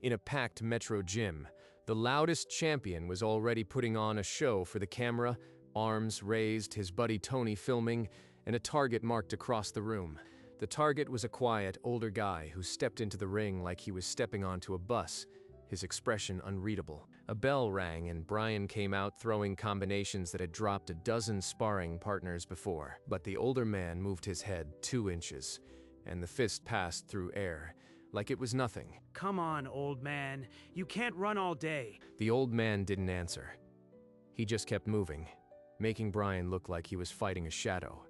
In a packed Metro gym, the loudest champion was already putting on a show for the camera, arms raised, his buddy Tony filming, and a target marked across the room. The target was a quiet, older guy who stepped into the ring like he was stepping onto a bus, his expression unreadable. A bell rang and Brian came out throwing combinations that had dropped a dozen sparring partners before. But the older man moved his head 2 inches, and the fist passed through air, like it was nothing. Come on, old man. You can't run all day. The old man didn't answer. He just kept moving, making Brian look like he was fighting a shadow.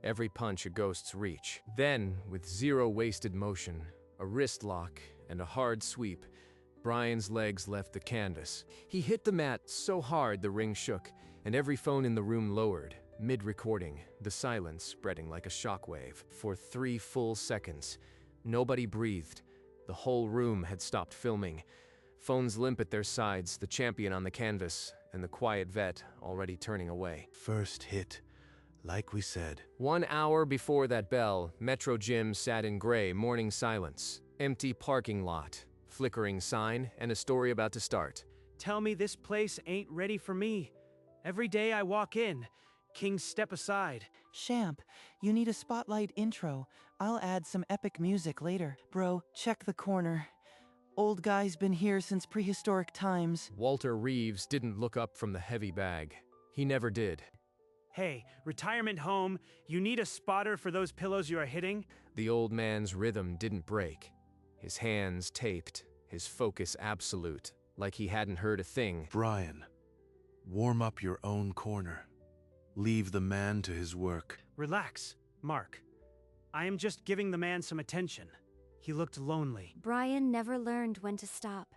Every punch a ghost's reach. Then, with zero wasted motion, a wrist lock, and a hard sweep, Brian's legs left the canvas. He hit the mat so hard the ring shook, and every phone in the room lowered, mid-recording, the silence spreading like a shockwave. For 3 full seconds, nobody breathed. The whole room had stopped filming. Phones limp at their sides, the champion on the canvas, and the quiet vet already turning away. First hit, like we said. 1 hour before that bell, Metro Gym sat in gray, morning silence. Empty parking lot, flickering sign, and a story about to start. Tell me this place ain't ready for me. Every day I walk in, kings step aside. Champ, you need a spotlight intro. I'll add some epic music later. Bro, check the corner. Old guy's been here since prehistoric times. Walter Reeves didn't look up from the heavy bag. He never did. Hey, retirement home, you need a spotter for those pillows you are hitting? The old man's rhythm didn't break. His hands taped, his focus absolute, like he hadn't heard a thing. Brian, warm up your own corner. Leave the man to his work. Relax, Mark. I am just giving the man some attention. He looked lonely. Brian never learned when to stop.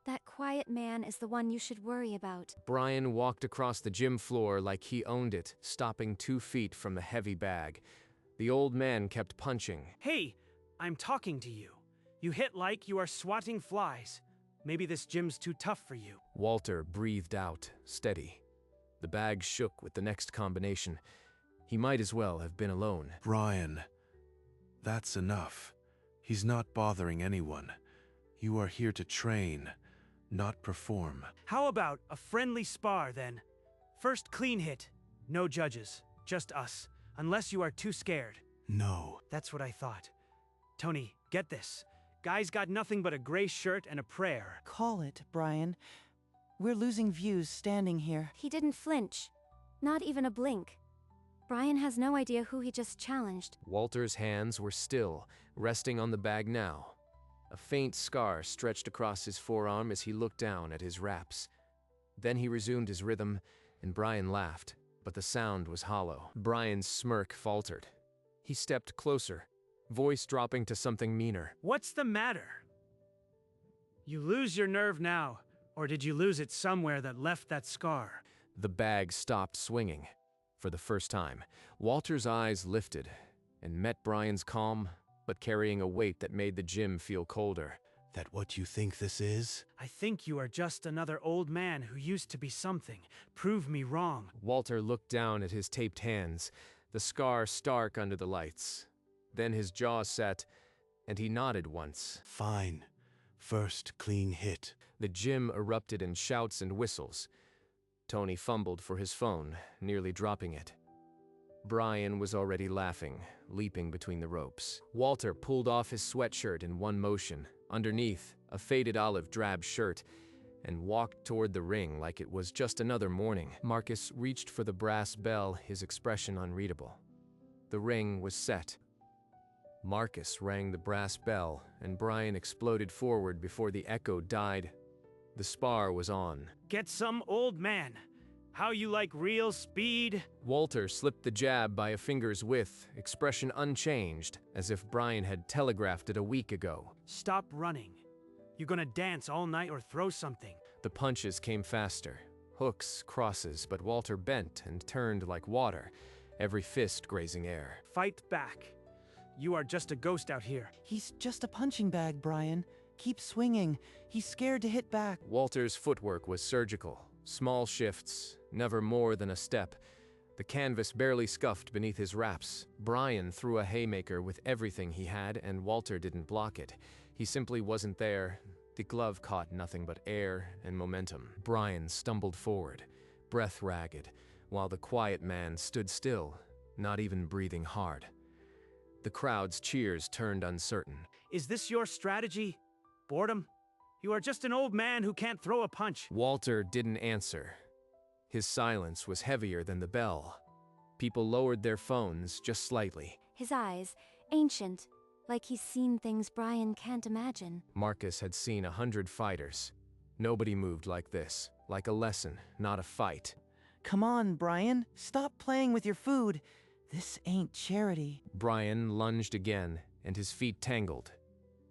That quiet man is the one you should worry about. Brian walked across the gym floor like he owned it, stopping 2 feet from the heavy bag. The old man kept punching. Hey, I'm talking to you. You hit like you are swatting flies. Maybe this gym's too tough for you. Walter breathed out, steady. The bag shook with the next combination. He might as well have been alone. Brian, that's enough. He's not bothering anyone. You are here to train, not perform. How about a friendly spar, then? First clean hit. No judges. Just us. Unless you are too scared. No. That's what I thought. Tony, get this. Guy's got nothing but a gray shirt and a prayer. Call it, Brian. We're losing views standing here. He didn't flinch. Not even a blink. Brian has no idea who he just challenged. Walter's hands were still, resting on the bag now. A faint scar stretched across his forearm as he looked down at his wraps. Then he resumed his rhythm, and Brian laughed, but the sound was hollow. Brian's smirk faltered. He stepped closer, voice dropping to something meaner. What's the matter? You lose your nerve now, or did you lose it somewhere that left that scar? The bag stopped swinging. For the first time, Walter's eyes lifted and met Brian's calm, but carrying a weight that made the gym feel colder. That what you think this is? I think you are just another old man who used to be something. Prove me wrong. Walter looked down at his taped hands, the scar stark under the lights. Then his jaw set, and he nodded once. Fine. First clean hit. The gym erupted in shouts and whistles. Tony fumbled for his phone, nearly dropping it. Brian was already laughing, leaping between the ropes. Walter pulled off his sweatshirt in one motion, underneath a faded olive drab shirt, and walked toward the ring like it was just another morning. Marcus reached for the brass bell, his expression unreadable. The ring was set. Marcus rang the brass bell, and Brian exploded forward before the echo died. The spar was on. Get some, old man. How you like real speed? Walter slipped the jab by a finger's width, expression unchanged, as if Brian had telegraphed it a week ago. Stop running. You gonna dance all night or throw something? The punches came faster. Hooks, crosses, but Walter bent and turned like water, every fist grazing air. Fight back. You are just a ghost out here. He's just a punching bag, Brian. Keep swinging. He's scared to hit back. Walter's footwork was surgical. Small shifts, never more than a step. The canvas barely scuffed beneath his wraps. Brian threw a haymaker with everything he had, and Walter didn't block it. He simply wasn't there, The glove caught nothing but air and momentum. Brian stumbled forward, breath ragged, while the quiet man stood still, not even breathing hard. The crowd's cheers turned uncertain. Is this your strategy? Boredom? You are just an old man who can't throw a punch. Walter didn't answer. His silence was heavier than the bell. People lowered their phones just slightly. His eyes, ancient, like he's seen things Brian can't imagine. Marcus had seen 100 fighters. Nobody moved like this, like a lesson, not a fight. Come on, Brian. Stop playing with your food. This ain't charity. Brian lunged again, and his feet tangled.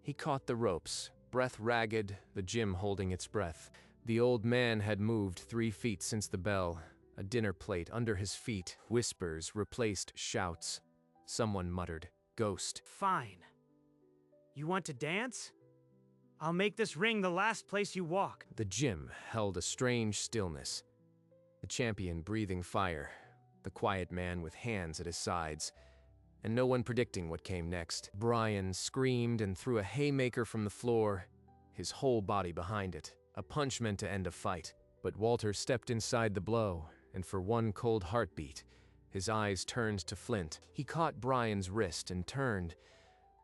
He caught the ropes, breath ragged, the gym holding its breath. The old man had moved 3 feet since the bell, a dinner plate under his feet. Whispers replaced shouts. Someone muttered, "Ghost." Fine. You want to dance? I'll make this ring the last place you walk. The gym held a strange stillness. The champion breathing fire, the quiet man with hands at his sides, and no one predicting what came next. Brian screamed and threw a haymaker from the floor, his whole body behind it. A punch meant to end a fight, but Walter stepped inside the blow, and for one cold heartbeat, his eyes turned to flint. He caught Brian's wrist and turned.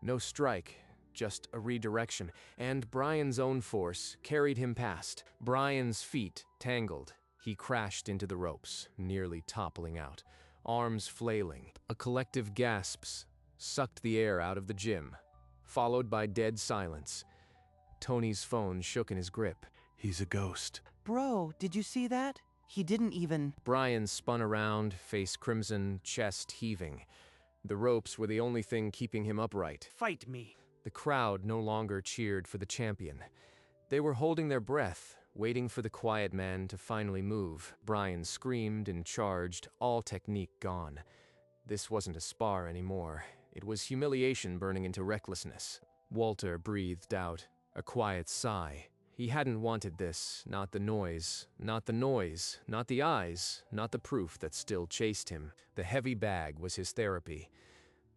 No strike, just a redirection, and Brian's own force carried him past. Brian's feet tangled. He crashed into the ropes, nearly toppling out, arms flailing. A collective gasps sucked the air out of the gym, followed by dead silence. Tony's phone shook in his grip. He's a ghost. Bro, did you see that? He didn't even... Brian spun around, face crimson, chest heaving. The ropes were the only thing keeping him upright. Fight me. The crowd no longer cheered for the champion. They were holding their breath, waiting for the quiet man to finally move. Brian screamed and charged, all technique gone. This wasn't a spar anymore. It was humiliation burning into recklessness. Walter breathed out, a quiet sigh. He hadn't wanted this, not the noise, not the eyes, not the proof that still chased him. The heavy bag was his therapy.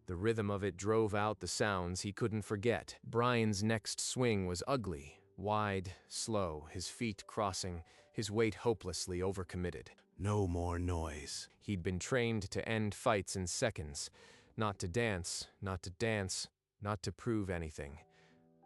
The rhythm of it drove out the sounds he couldn't forget. Brian's next swing was ugly, wide, slow, his feet crossing, his weight hopelessly overcommitted. No more noise. He'd been trained to end fights in seconds, not to dance, not to prove anything.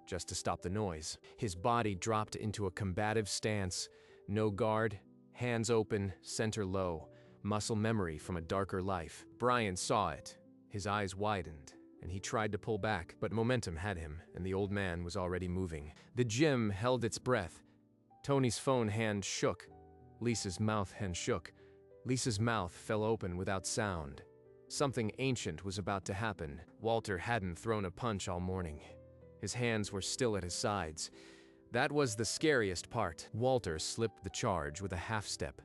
Just to stop the noise. His body dropped into a combative stance. No guard, hands open, center low. Muscle memory from a darker life. Brian saw it. His eyes widened, and he tried to pull back, but momentum had him, and the old man was already moving. The gym held its breath. Tony's phone hand shook. Lisa's mouth hand shook. Lisa's mouth fell open without sound. Something ancient was about to happen. Walter hadn't thrown a punch all morning. His hands were still at his sides. That was the scariest part. Walter slipped the charge with a half step,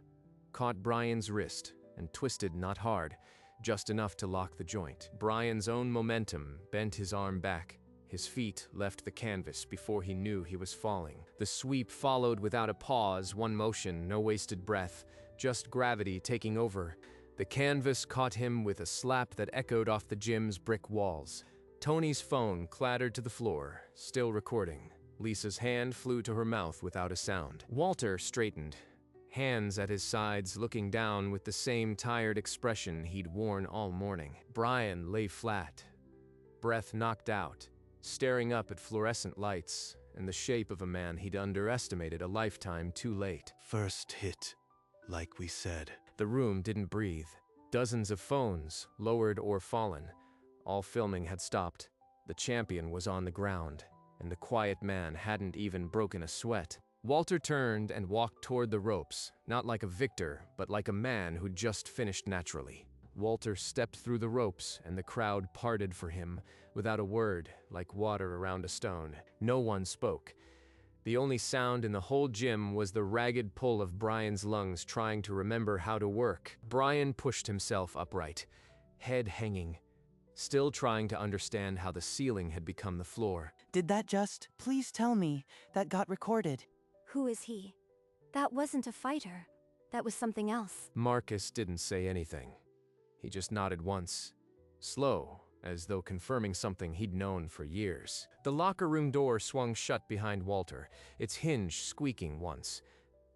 caught Brian's wrist, and twisted not hard, just enough to lock the joint. Brian's own momentum bent his arm back. His feet left the canvas before he knew he was falling. The sweep followed without a pause, one motion, no wasted breath, just gravity taking over. The canvas caught him with a slap that echoed off the gym's brick walls. Tony's phone clattered to the floor, still recording. Lisa's hand flew to her mouth without a sound. Walter straightened, hands at his sides, looking down with the same tired expression he'd worn all morning. Brian lay flat, breath knocked out, staring up at fluorescent lights and the shape of a man he'd underestimated a lifetime too late. First hit, like we said. The room didn't breathe. Dozens of phones, lowered or fallen. All filming had stopped. The champion was on the ground, and the quiet man hadn't even broken a sweat. Walter turned and walked toward the ropes, not like a victor, but like a man who'd just finished naturally. Walter stepped through the ropes, and the crowd parted for him, without a word, like water around a stone. No one spoke. The only sound in the whole gym was the ragged pull of Brian's lungs trying to remember how to work. Brian pushed himself upright, head hanging, still trying to understand how the ceiling had become the floor. Did that just... Please tell me. That got recorded. Who is he? That wasn't a fighter. That was something else. Marcus didn't say anything. He just nodded once. Slow, as though confirming something he'd known for years. The locker room door swung shut behind Walter, its hinge squeaking once.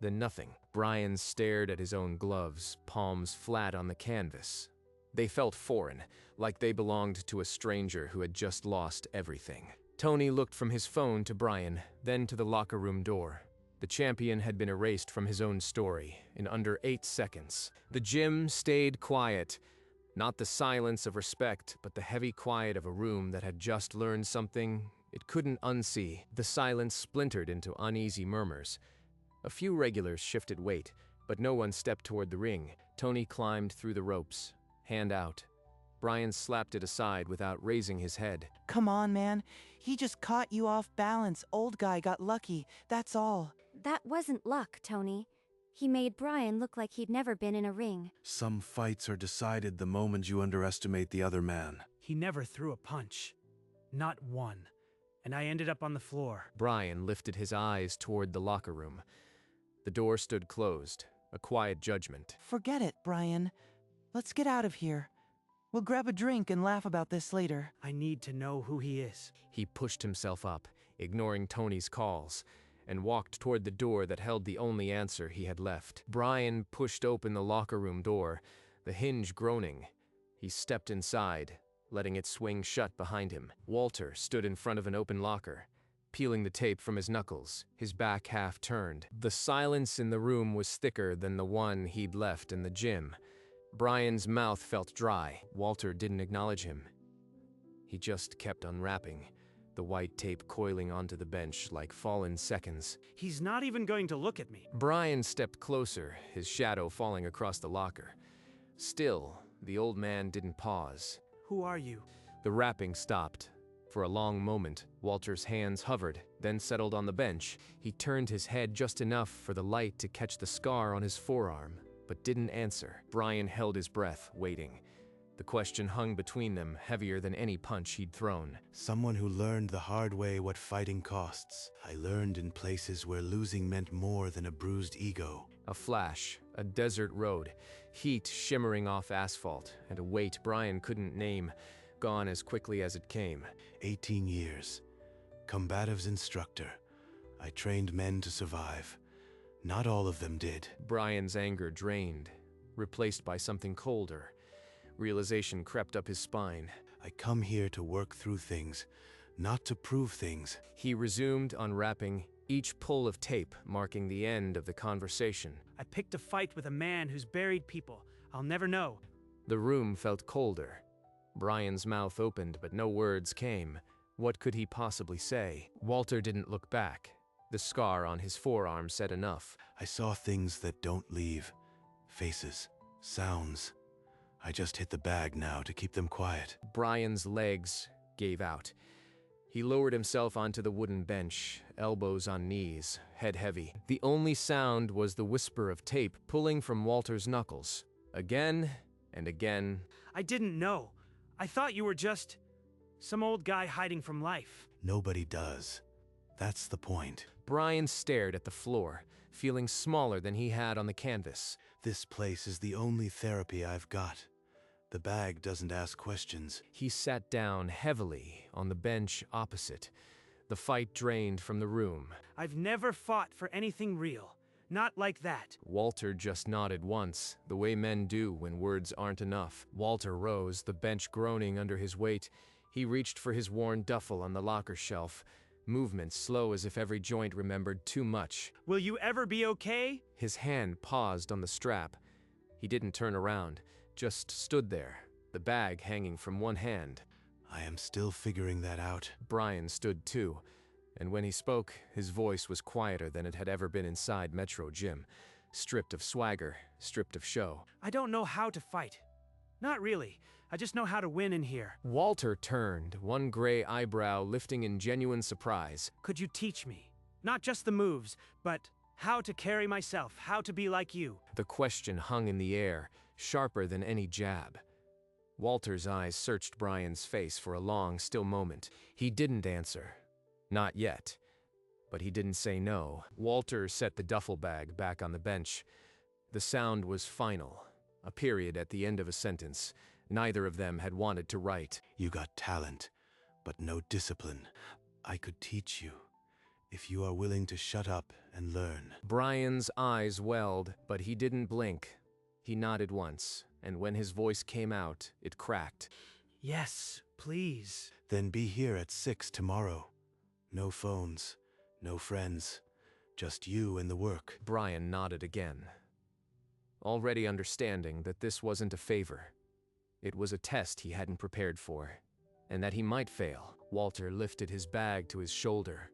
Then nothing. Brian stared at his own gloves, palms flat on the canvas. They felt foreign, like they belonged to a stranger who had just lost everything. Tony looked from his phone to Brian, then to the locker room door. The champion had been erased from his own story in under 8 seconds. The gym stayed quiet. Not the silence of respect, but the heavy quiet of a room that had just learned something it couldn't unsee. The silence splintered into uneasy murmurs. A few regulars shifted weight, but no one stepped toward the ring. Tony climbed through the ropes, hand out. Brian slapped it aside without raising his head. Come on, man. He just caught you off balance. Old guy got lucky, that's all. That wasn't luck, Tony. He made Brian look like he'd never been in a ring. Some fights are decided the moment you underestimate the other man. He never threw a punch. Not one. And I ended up on the floor. Brian lifted his eyes toward the locker room. The door stood closed, a quiet judgment. Forget it, Brian. Let's get out of here. We'll grab a drink and laugh about this later. I need to know who he is. He pushed himself up, ignoring Tony's calls, and walked toward the door that held the only answer he had left. Brian pushed open the locker room door, the hinge groaning. He stepped inside, letting it swing shut behind him. Walter stood in front of an open locker, peeling the tape from his knuckles, his back half turned. The silence in the room was thicker than the one he'd left in the gym. Brian's mouth felt dry. Walter didn't acknowledge him. He just kept unwrapping, the white tape coiling onto the bench like fallen seconds. He's not even going to look at me. Brian stepped closer, his shadow falling across the locker. Still, the old man didn't pause. Who are you? The rapping stopped. For a long moment, Walter's hands hovered, then settled on the bench. He turned his head just enough for the light to catch the scar on his forearm, but didn't answer. Brian held his breath, waiting. The question hung between them, heavier than any punch he'd thrown. Someone who learned the hard way what fighting costs. I learned in places where losing meant more than a bruised ego. A flash, a desert road, heat shimmering off asphalt, and a weight Brian couldn't name, gone as quickly as it came. 18 years. Combatives instructor. I trained men to survive. Not all of them did. Brian's anger drained, replaced by something colder. Realization crept up his spine. I come here to work through things, not to prove things. He resumed unwrapping, each pull of tape marking the end of the conversation. I picked a fight with a man who's buried people. I'll never know. The room felt colder. Brian's mouth opened, but no words came. What could he possibly say? Walter didn't look back. The scar on his forearm said enough. I saw things that don't leave. Faces. Sounds. I just hit the bag now to keep them quiet. Brian's legs gave out. He lowered himself onto the wooden bench, elbows on knees, head heavy. The only sound was the whisper of tape pulling from Walter's knuckles. Again and again. I didn't know. I thought you were just some old guy hiding from life. Nobody does. That's the point. Brian stared at the floor, feeling smaller than he had on the canvas. This place is the only therapy I've got. The bag doesn't ask questions. He sat down heavily on the bench opposite. The fight drained from the room. I've never fought for anything real. Not like that. Walter just nodded once, the way men do when words aren't enough. Walter rose, the bench groaning under his weight. He reached for his worn duffel on the locker shelf, movement slow as if every joint remembered too much. Will you ever be okay? His hand paused on the strap. He didn't turn around, just stood there, the bag hanging from one hand. I am still figuring that out. Brian stood too, and when he spoke, his voice was quieter than it had ever been inside Metro Gym, stripped of swagger, stripped of show. I don't know how to fight. Not really. I just know how to win in here. Walter turned, one gray eyebrow lifting in genuine surprise. Could you teach me? Not just the moves, but how to carry myself, how to be like you. The question hung in the air, sharper than any jab. Walter's eyes searched Brian's face for a long, still moment. He didn't answer. Not yet. But he didn't say no. Walter set the duffel bag back on the bench. The sound was final, a period at the end of a sentence. Neither of them had wanted to write. You got talent, but no discipline. I could teach you, if you are willing to shut up and learn. Brian's eyes welled, but he didn't blink. He nodded once, and when his voice came out, it cracked. Yes, please. Then be here at 6 tomorrow. No phones, no friends, just you and the work. Brian nodded again, already understanding that this wasn't a favor. It was a test he hadn't prepared for, and that he might fail. Walter lifted his bag to his shoulder.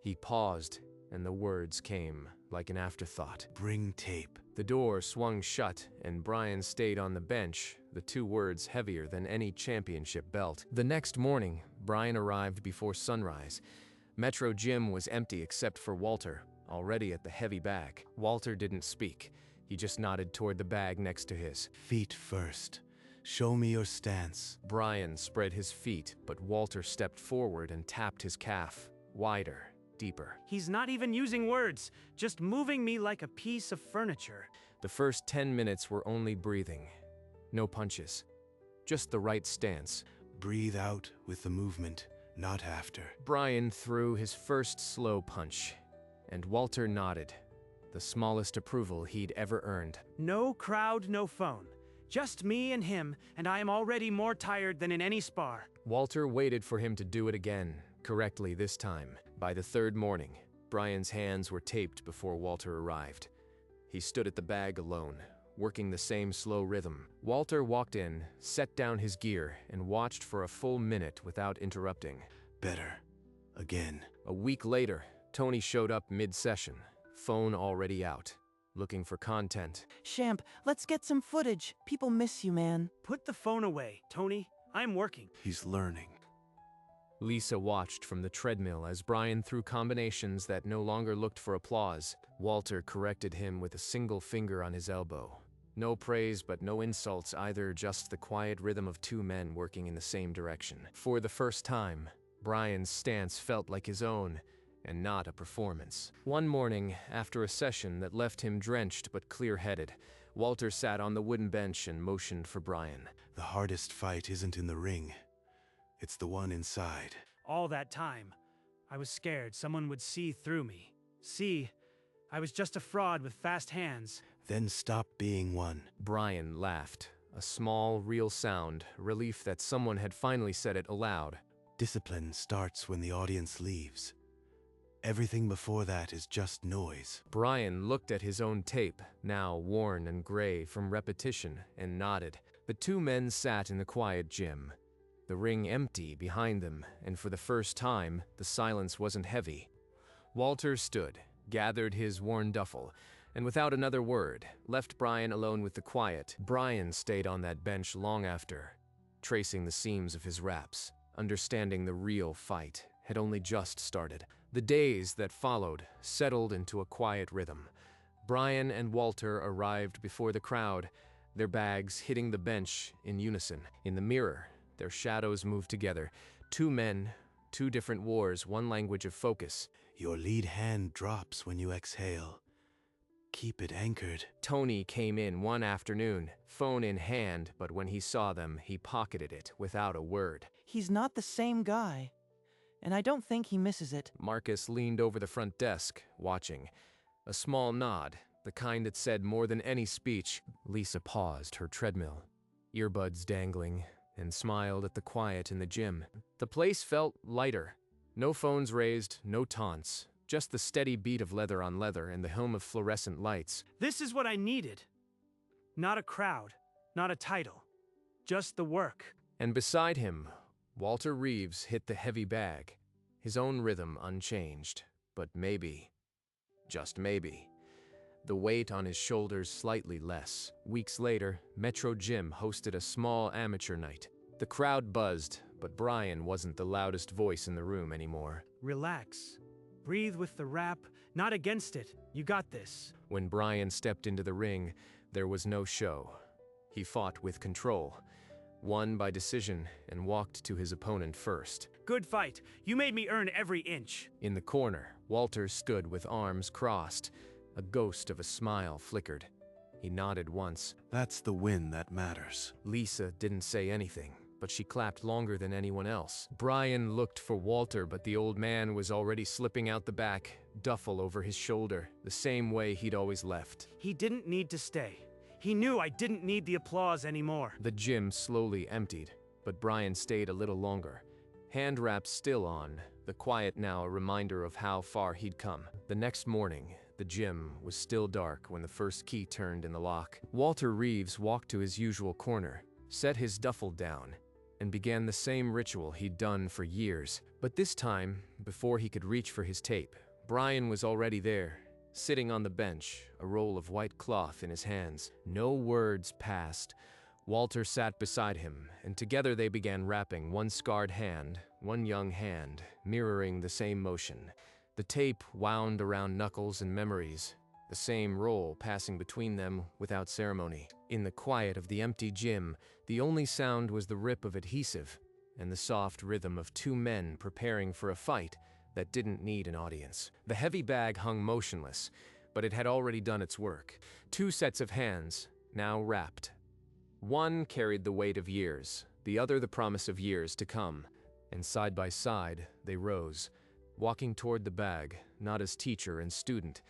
He paused, and the words came like an afterthought. Bring tape. The door swung shut, and Brian stayed on the bench, the two words heavier than any championship belt. The next morning, Brian arrived before sunrise. Metro Gym was empty except for Walter, already at the heavy bag. Walter didn't speak. He just nodded toward the bag next to his. Feet first. Show me your stance. Brian spread his feet, but Walter stepped forward and tapped his calf, wider, deeper. He's not even using words, just moving me like a piece of furniture. The first 10 minutes were only breathing. No punches. Just the right stance. Breathe out with the movement, not after. Brian threw his first slow punch, and Walter nodded, the smallest approval he'd ever earned. No crowd, no phone. Just me and him, and I am already more tired than in any spar. Walter waited for him to do it again, correctly this time. By the third morning, Brian's hands were taped before Walter arrived. He stood at the bag alone, working the same slow rhythm. Walter walked in, set down his gear, and watched for a full minute without interrupting. Better. Again. A week later, Tony showed up mid-session, phone already out, looking for content. Champ, let's get some footage. People miss you, man. Put the phone away, Tony. I'm working. He's learning. Lisa watched from the treadmill as Brian threw combinations that no longer looked for applause. Walter corrected him with a single finger on his elbow. No praise but no insults either, just the quiet rhythm of two men working in the same direction. For the first time, Brian's stance felt like his own, and not a performance. One morning, after a session that left him drenched but clear-headed, Walter sat on the wooden bench and motioned for Brian. The hardest fight isn't in the ring. It's the one inside. All that time, I was scared someone would see through me. See, I was just a fraud with fast hands. Then stop being one. Brian laughed, a small, real sound, relief that someone had finally said it aloud. Discipline starts when the audience leaves. Everything before that is just noise. Brian looked at his own tape, now worn and gray from repetition, and nodded. The two men sat in the quiet gym, the ring empty behind them, and for the first time, the silence wasn't heavy. Walter stood, gathered his worn duffel, and without another word, left Brian alone with the quiet. Brian stayed on that bench long after, tracing the seams of his raps, understanding the real fight had only just started. The days that followed settled into a quiet rhythm. Brian and Walter arrived before the crowd, their bags hitting the bench in unison. In the mirror, their shadows moved together. Two men, two different wars, one language of focus. Your lead hand drops when you exhale. Keep it anchored. Tony came in one afternoon, phone in hand, but when he saw them, he pocketed it without a word. He's not the same guy, and I don't think he misses it. Marcus leaned over the front desk, watching. A small nod, the kind that said more than any speech. Lisa paused her treadmill, earbuds dangling, and smiled at the quiet in the gym. The place felt lighter. No phones raised, no taunts, just the steady beat of leather on leather and the hum of fluorescent lights. This is what I needed. Not a crowd, not a title, just the work. And beside him, Walter Reeves hit the heavy bag, his own rhythm unchanged, but maybe, just maybe, the weight on his shoulders slightly less. Weeks later, Metro Gym hosted a small amateur night. The crowd buzzed, but Brian wasn't the loudest voice in the room anymore. Relax. Breathe with the rap, not against it. You got this. When Brian stepped into the ring, there was no show. He fought with control, won by decision, and walked to his opponent first. Good fight. You made me earn every inch. In the corner, Walter stood with arms crossed. A ghost of a smile flickered. He nodded once. That's the win that matters. Lisa didn't say anything, but she clapped longer than anyone else. Brian looked for Walter, but the old man was already slipping out the back, duffel over his shoulder, the same way he'd always left. He didn't need to stay. He knew I didn't need the applause anymore. The gym slowly emptied, but Brian stayed a little longer. Hand wraps still on, the quiet now a reminder of how far he'd come. The next morning, the gym was still dark when the first key turned in the lock. Walter Reeves walked to his usual corner, set his duffel down, and began the same ritual he'd done for years. But this time, before he could reach for his tape, Brian was already there, sitting on the bench, a roll of white cloth in his hands. No words passed. Walter sat beside him, and together they began rapping, one scarred hand, one young hand, mirroring the same motion. The tape wound around knuckles and memories, the same roll passing between them without ceremony. In the quiet of the empty gym, the only sound was the rip of adhesive and the soft rhythm of two men preparing for a fight that didn't need an audience. The heavy bag hung motionless, but it had already done its work. Two sets of hands, now wrapped. One carried the weight of years, the other the promise of years to come, and side by side they rose, walking toward the bag, not as teacher and student,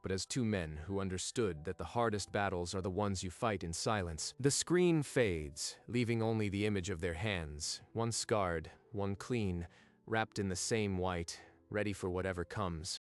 but as two men who understood that the hardest battles are the ones you fight in silence. The screen fades, leaving only the image of their hands, one scarred, one clean, wrapped in the same white, ready for whatever comes.